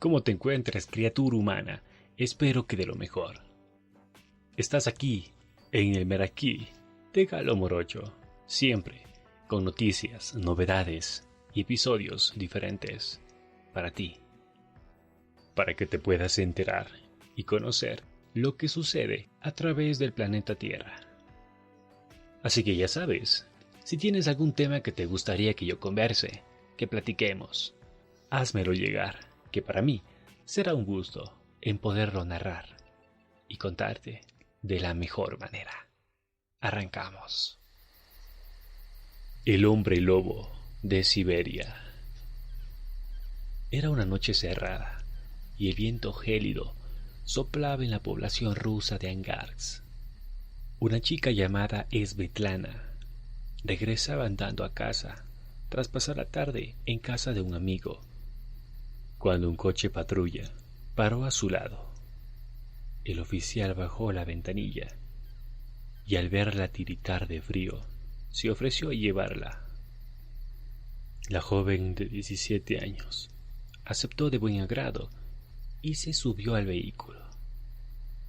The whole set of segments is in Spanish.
¿Cómo te encuentras, criatura humana? Espero que de lo mejor. Estás aquí, en el Meraquí de Galo Morocho, siempre con noticias, novedades y episodios diferentes para ti, para que te puedas enterar y conocer lo que sucede a través del planeta Tierra. Así que ya sabes, si tienes algún tema que te gustaría que yo converse, que platiquemos, házmelo llegar, que para mí será un gusto en poderlo narrar y contarte de la mejor manera. Arrancamos. El hombre lobo de Siberia. Era una noche cerrada y el viento gélido soplaba en la población rusa de Angarsk. Una chica llamada Svetlana regresaba andando a casa tras pasar la tarde en casa de un amigo, cuando un coche patrulla paró a su lado. El oficial bajó la ventanilla y al verla tiritar de frío, se ofreció a llevarla. La joven de 17 años aceptó de buen agrado y se subió al vehículo.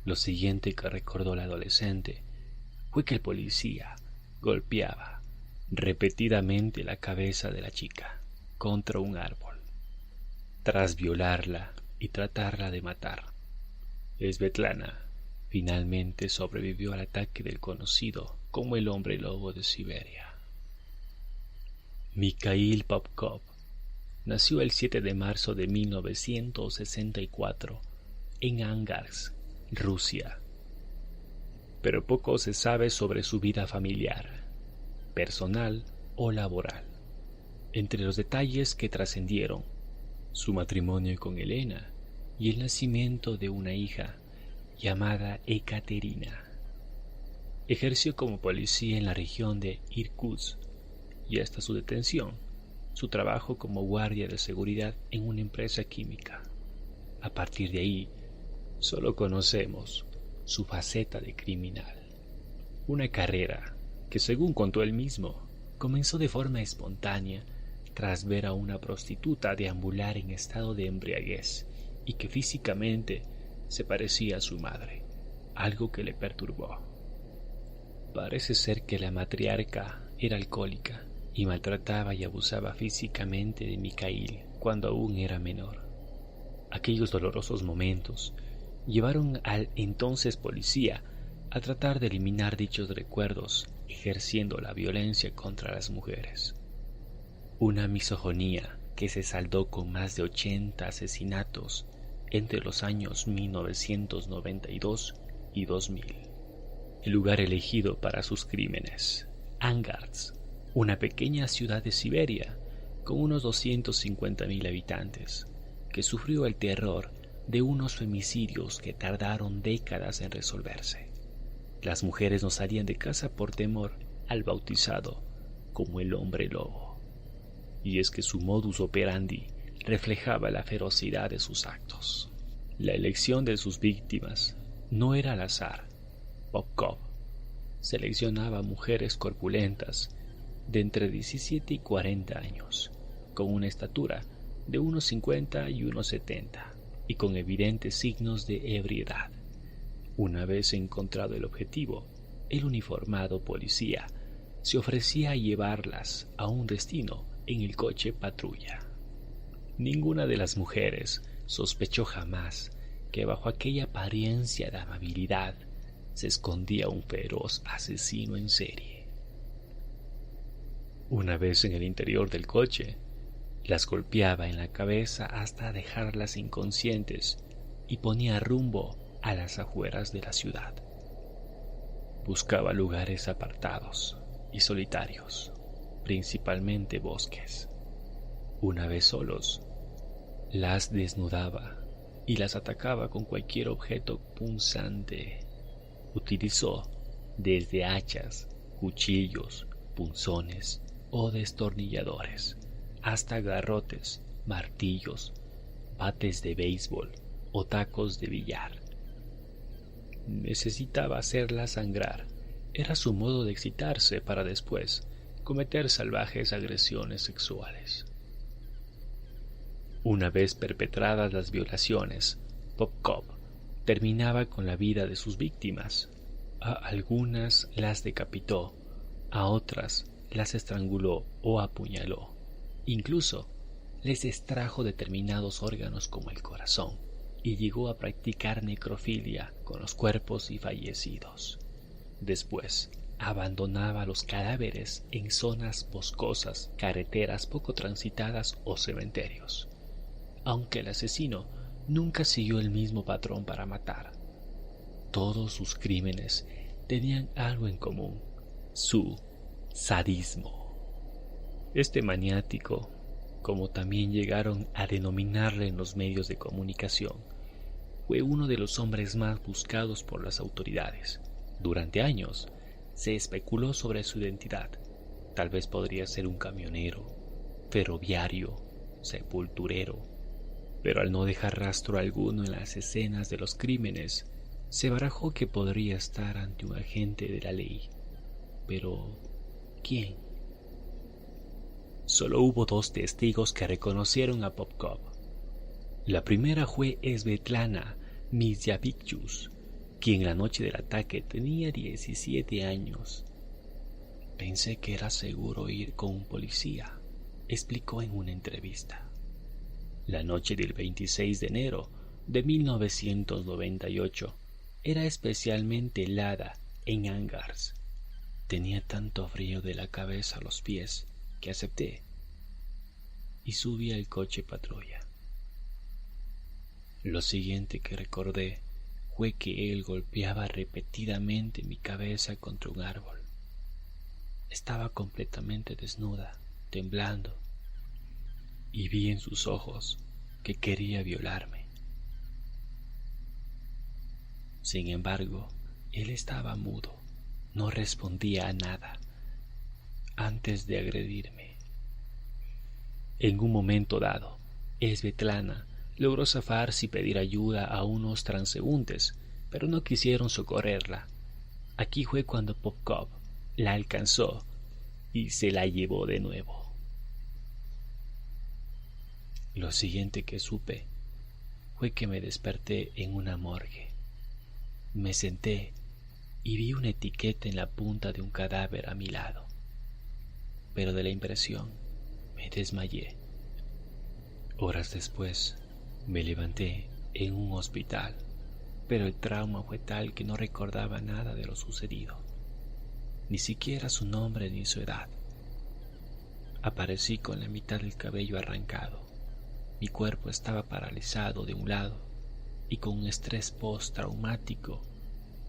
Lo siguiente que recordó la adolescente fue que el policía golpeaba repetidamente la cabeza de la chica contra un árbol, tras violarla y tratarla de matar. Svetlana finalmente sobrevivió al ataque del conocido como el hombre lobo de Siberia. Mikhail Popkov nació el 7 de marzo de 1964 en Angarsk, Rusia. Pero poco se sabe sobre su vida familiar, personal o laboral. Entre los detalles que trascendieron, su matrimonio con Elena y el nacimiento de una hija llamada Ekaterina. Ejerció como policía en la región de Irkutsk y hasta su detención, su trabajo como guardia de seguridad en una empresa química. A partir de ahí, solo conocemos su faceta de criminal. Una carrera que, según contó él mismo, comenzó de forma espontánea tras ver a una prostituta deambular en estado de embriaguez y que físicamente se parecía a su madre, algo que le perturbó. Parece ser que la matriarca era alcohólica y maltrataba y abusaba físicamente de Mikhail cuando aún era menor. Aquellos dolorosos momentos llevaron al entonces policía a tratar de eliminar dichos recuerdos, ejerciendo la violencia contra las mujeres. Una misoginia que se saldó con más de 80 asesinatos entre los años 1992 y 2000. El lugar elegido para sus crímenes, Angarsk, una pequeña ciudad de Siberia con unos 250.000 habitantes, que sufrió el terror de unos femicidios que tardaron décadas en resolverse. Las mujeres no salían de casa por temor al bautizado como el hombre lobo. Y es que su modus operandi reflejaba la ferocidad de sus actos. La elección de sus víctimas no era al azar. Popkov seleccionaba mujeres corpulentas de entre 17 y 40 años, con una estatura de unos 50 y unos 70 y con evidentes signos de ebriedad. Una vez encontrado el objetivo, el uniformado policía se ofrecía a llevarlas a un destino en el coche patrulla. Ninguna de las mujeres sospechó jamás que bajo aquella apariencia de amabilidad se escondía un feroz asesino en serie. Una vez en el interior del coche, las golpeaba en la cabeza hasta dejarlas inconscientes y ponía rumbo a las afueras de la ciudad. Buscaba lugares apartados y solitarios, principalmente bosques. Una vez solos, las desnudaba y las atacaba con cualquier objeto punzante. Utilizó desde hachas, cuchillos, punzones o destornilladores, hasta garrotes, martillos, bates de béisbol o tacos de billar. Necesitaba hacerla sangrar. Era su modo de excitarse para después cometer salvajes agresiones sexuales. Una vez perpetradas las violaciones, Popkov terminaba con la vida de sus víctimas. A algunas las decapitó, a otras las estranguló o apuñaló. Incluso les extrajo determinados órganos como el corazón y llegó a practicar necrofilia con los cuerpos y fallecidos. Después, abandonaba los cadáveres en zonas boscosas, carreteras poco transitadas o cementerios. Aunque el asesino nunca siguió el mismo patrón para matar. Todos sus crímenes tenían algo en común: su sadismo. Este maniático, como también llegaron a denominarle en los medios de comunicación, fue uno de los hombres más buscados por las autoridades. Durante años se especuló sobre su identidad. Tal vez podría ser un camionero, ferroviario, sepulturero, pero al no dejar rastro alguno en las escenas de los crímenes, se barajó que podría estar ante un agente de la ley. Pero, ¿quién? Solo hubo 2 testigos que reconocieron a Popkov. La primera fue Svetlana Mizyavichus, quien la noche del ataque tenía 17 años. «Pensé que era seguro ir con un policía», explicó en una entrevista. La noche del 26 de enero de 1998 era especialmente helada en Angars. Tenía tanto frío de la cabeza a los pies que acepté y subí al coche patrulla. Lo siguiente que recordé fue que él golpeaba repetidamente mi cabeza contra un árbol. Estaba completamente desnuda, temblando, y vi en sus ojos que quería violarme. Sin embargo, él estaba mudo, no respondía a nada antes de agredirme. En un momento dado, Svetlana logró zafarse y pedir ayuda a unos transeúntes, pero no quisieron socorrerla. Aquí fue cuando Popkov la alcanzó y se la llevó de nuevo. Lo siguiente que supe fue que me desperté en una morgue. Me senté y vi una etiqueta en la punta de un cadáver a mi lado, pero de la impresión me desmayé. Horas después me levanté en un hospital, pero el trauma fue tal que no recordaba nada de lo sucedido, ni siquiera su nombre ni su edad. Aparecí con la mitad del cabello arrancado. Mi cuerpo estaba paralizado de un lado y con un estrés postraumático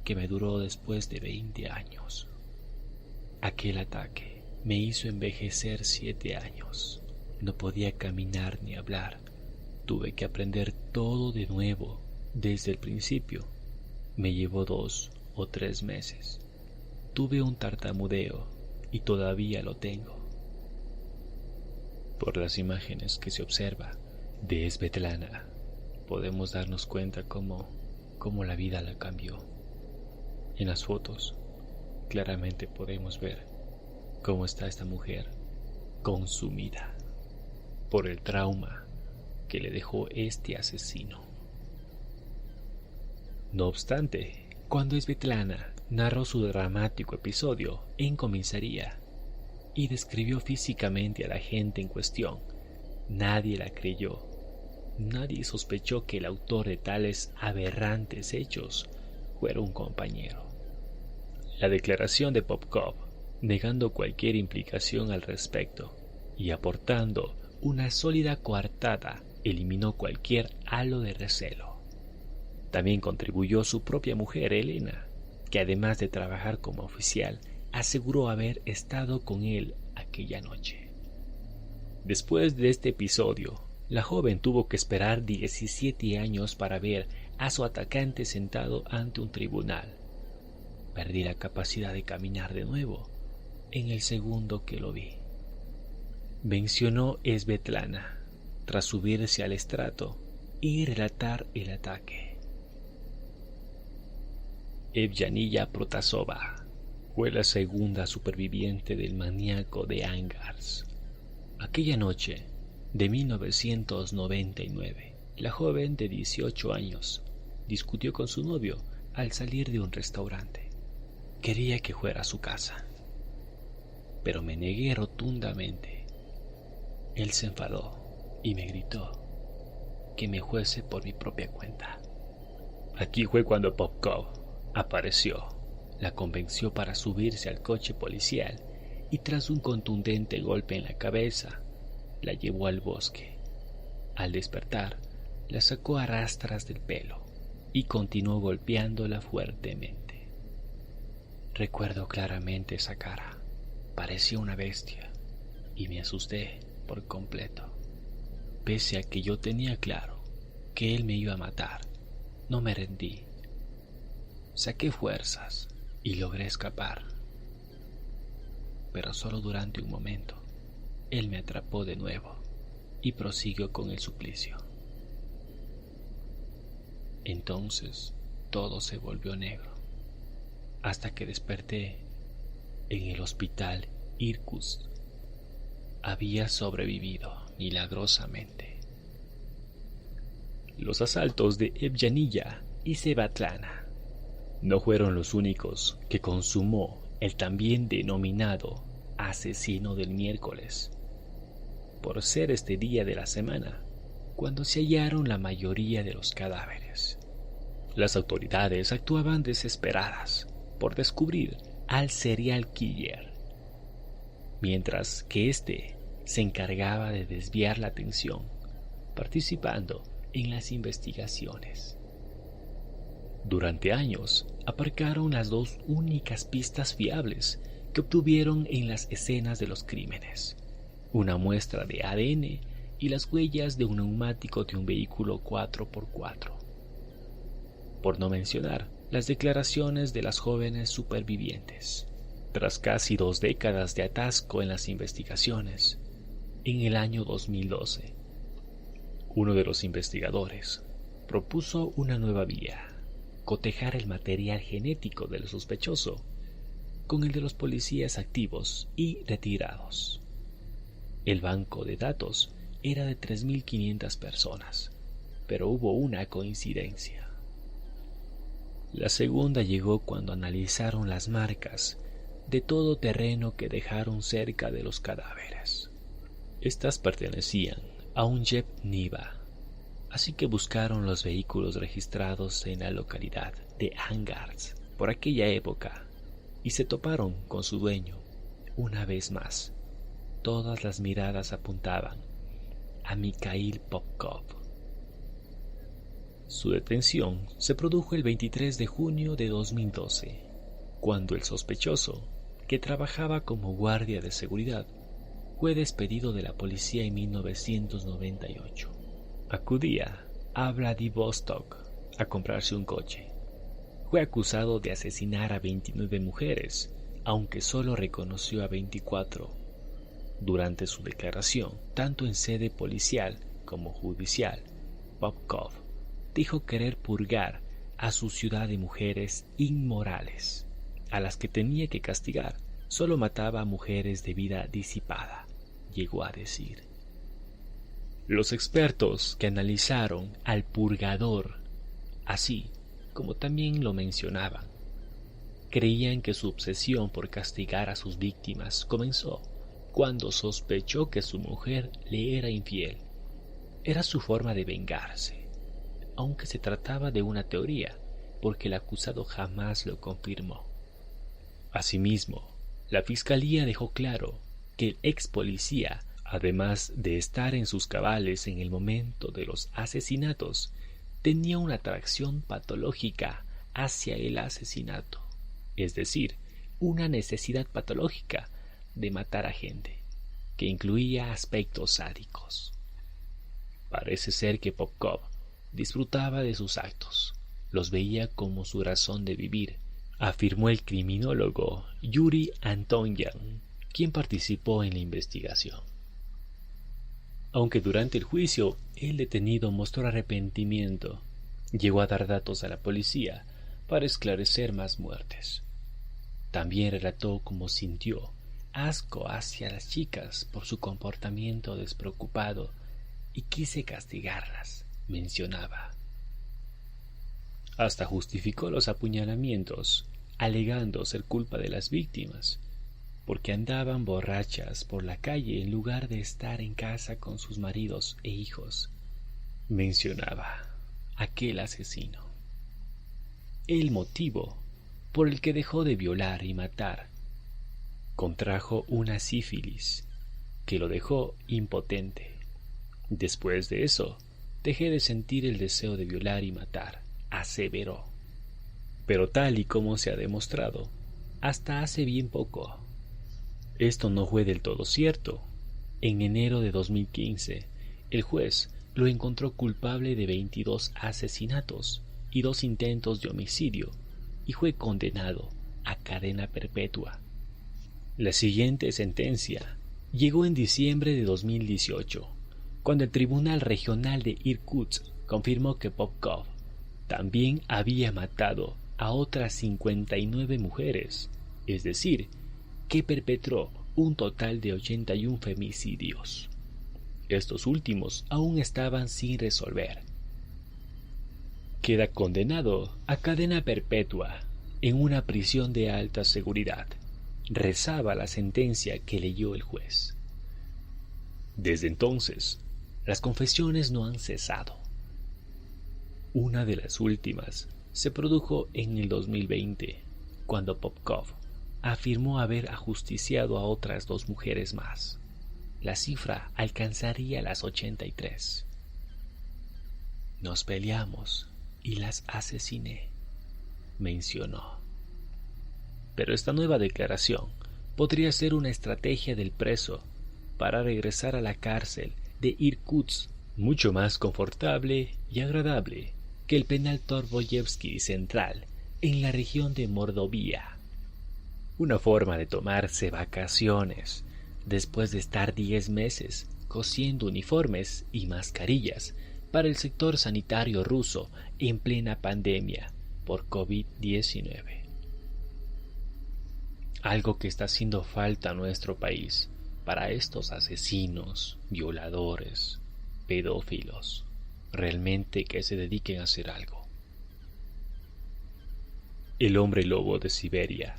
que me duró después de 20 años. Aquel ataque me hizo envejecer 7 años. No podía caminar ni hablar. Tuve que aprender todo de nuevo, desde el principio. Me llevó 2 o 3 meses. Tuve un tartamudeo y todavía lo tengo. Por las imágenes que se observa de Svetlana, podemos darnos cuenta cómo la vida la cambió. En las fotos, claramente podemos ver cómo está esta mujer consumida por el trauma que le dejó este asesino. No obstante, cuando Svetlana narró su dramático episodio en comisaría y describió físicamente a la gente en cuestión, nadie la creyó. Nadie sospechó que el autor de tales aberrantes hechos fuera un compañero. La declaración de Popkov, negando cualquier implicación al respecto y aportando una sólida coartada, eliminó cualquier halo de recelo. También contribuyó su propia mujer, Elena, que además de trabajar como oficial, aseguró haber estado con él aquella noche. Después de este episodio, la joven tuvo que esperar 17 años para ver a su atacante sentado ante un tribunal. Perdí la capacidad de caminar de nuevo en el segundo que lo vi. Mencionó Svetlana tras subirse al estrato y relatar el ataque. Evgenia Protasova fue la segunda superviviente del maníaco de Angars. Aquella noche de 1999, la joven de 18 años discutió con su novio al salir de un restaurante. Quería que fuera a su casa, pero me negué rotundamente. Él se enfadó y me gritó que me fuese por mi propia cuenta. Aquí fue cuando Popkov apareció, la convenció para subirse al coche policial y tras un contundente golpe en la cabeza, la llevó al bosque. Al despertar, la sacó a rastras del pelo y continuó golpeándola fuertemente. Recuerdo claramente esa cara. Parecía una bestia y me asusté por completo. Pese a que yo tenía claro que él me iba a matar, no me rendí. Saqué fuerzas y logré escapar. Pero solo durante un momento. Él me atrapó de nuevo y prosiguió con el suplicio. Entonces todo se volvió negro, hasta que desperté en el hospital Irkutsk. Había sobrevivido milagrosamente. Los asaltos de Evyanilla y Svetlana no fueron los únicos que consumó el también denominado asesino del miércoles, por ser este día de la semana cuando se hallaron la mayoría de los cadáveres. Las autoridades actuaban desesperadas por descubrir al serial killer, mientras que éste se encargaba de desviar la atención, participando en las investigaciones. Durante años aparcaron las dos únicas pistas fiables que obtuvieron en las escenas de los crímenes: una muestra de ADN y las huellas de un neumático de un vehículo 4x4. Por no mencionar las declaraciones de las jóvenes supervivientes. Tras casi 2 décadas de atasco en las investigaciones, en el año 2012, uno de los investigadores propuso una nueva vía: cotejar el material genético del sospechoso con el de los policías activos y retirados. El banco de datos era de 3.500 personas, pero hubo una coincidencia. La segunda llegó cuando analizaron las marcas de todo terreno que dejaron cerca de los cadáveres. Estas pertenecían a un Jeep Niva, así que buscaron los vehículos registrados en la localidad de Angarsk por aquella época y se toparon con su dueño. Una vez más, todas las miradas apuntaban a Mikhail Popkov. Su detención se produjo el 23 de junio de 2012, cuando el sospechoso, que trabajaba como guardia de seguridad, fue despedido de la policía en 1998. Acudía a Vladivostok a comprarse un coche. Fue acusado de asesinar a 29 mujeres, aunque solo reconoció a 24. Durante su declaración, tanto en sede policial como judicial, Popkov dijo querer purgar a su ciudad de mujeres inmorales, a las que tenía que castigar. Solo mataba a mujeres de vida disipada, llegó a decir. Los expertos que analizaron al purgador, así como también lo mencionaban, creían que su obsesión por castigar a sus víctimas comenzó cuando sospechó que su mujer le era infiel. Era su forma de vengarse, aunque se trataba de una teoría, porque el acusado jamás lo confirmó. Asimismo, la fiscalía dejó claro que el ex policía, además de estar en sus cabales en el momento de los asesinatos, tenía una atracción patológica hacia el asesinato, es decir, una necesidad patológica de matar a gente, que incluía aspectos sádicos. Parece ser que Popkov disfrutaba de sus actos, los veía como su razón de vivir, afirmó el criminólogo Yuri Antonyan, quien participó en la investigación. Aunque durante el juicio el detenido mostró arrepentimiento, llegó a dar datos a la policía para esclarecer más muertes. También relató cómo sintió asco hacia las chicas por su comportamiento despreocupado y quise castigarlas, mencionaba. Hasta justificó los apuñalamientos, alegando ser culpa de las víctimas, porque andaban borrachas por la calle en lugar de estar en casa con sus maridos e hijos, mencionaba aquel asesino. El motivo por el que dejó de violar y matar: contrajo una sífilis que lo dejó impotente. Después de eso, dejé de sentir el deseo de violar y matar, aseveró. Pero tal y como se ha demostrado, hasta hace bien poco, esto no fue del todo cierto. En enero de 2015, el juez lo encontró culpable de 22 asesinatos y 2 intentos de homicidio y fue condenado a cadena perpetua. La siguiente sentencia llegó en diciembre de 2018, cuando el Tribunal Regional de Irkutsk confirmó que Popkov también había matado a otras 59 mujeres, es decir, que perpetró un total de 81 femicidios. Estos últimos aún estaban sin resolver. Queda condenado a cadena perpetua en una prisión de alta seguridad, rezaba la sentencia que leyó el juez. Desde entonces, las confesiones no han cesado. Una de las últimas se produjo en el 2020, cuando Popkov afirmó haber ajusticiado a otras 2 mujeres más. La cifra alcanzaría las 83. Nos peleamos y las asesiné, mencionó. Pero esta nueva declaración podría ser una estrategia del preso para regresar a la cárcel de Irkutsk, mucho más confortable y agradable que el penal Torboyevsky Central en la región de Mordovia. Una forma de tomarse vacaciones después de estar 10 meses cosiendo uniformes y mascarillas para el sector sanitario ruso en plena pandemia por COVID-19. Algo que está haciendo falta a nuestro país para estos asesinos, violadores, pedófilos, realmente que se dediquen a hacer algo. El hombre lobo de Siberia,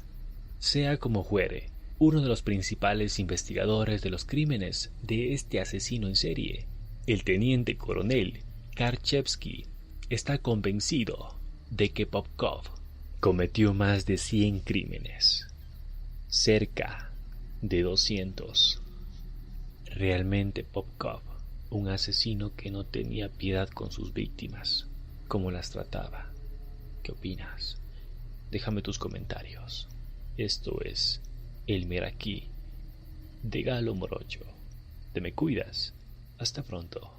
sea como fuere, uno de los principales investigadores de los crímenes de este asesino en serie, el teniente coronel Karchevsky, está convencido de que Popkov cometió más de 100 crímenes, cerca de 200. Realmente Popkov, un asesino que no tenía piedad con sus víctimas, cómo las trataba. ¿Qué opinas? Déjame tus comentarios. Esto es El Meraquí de Galo Morocho. Te me cuidas. Hasta pronto.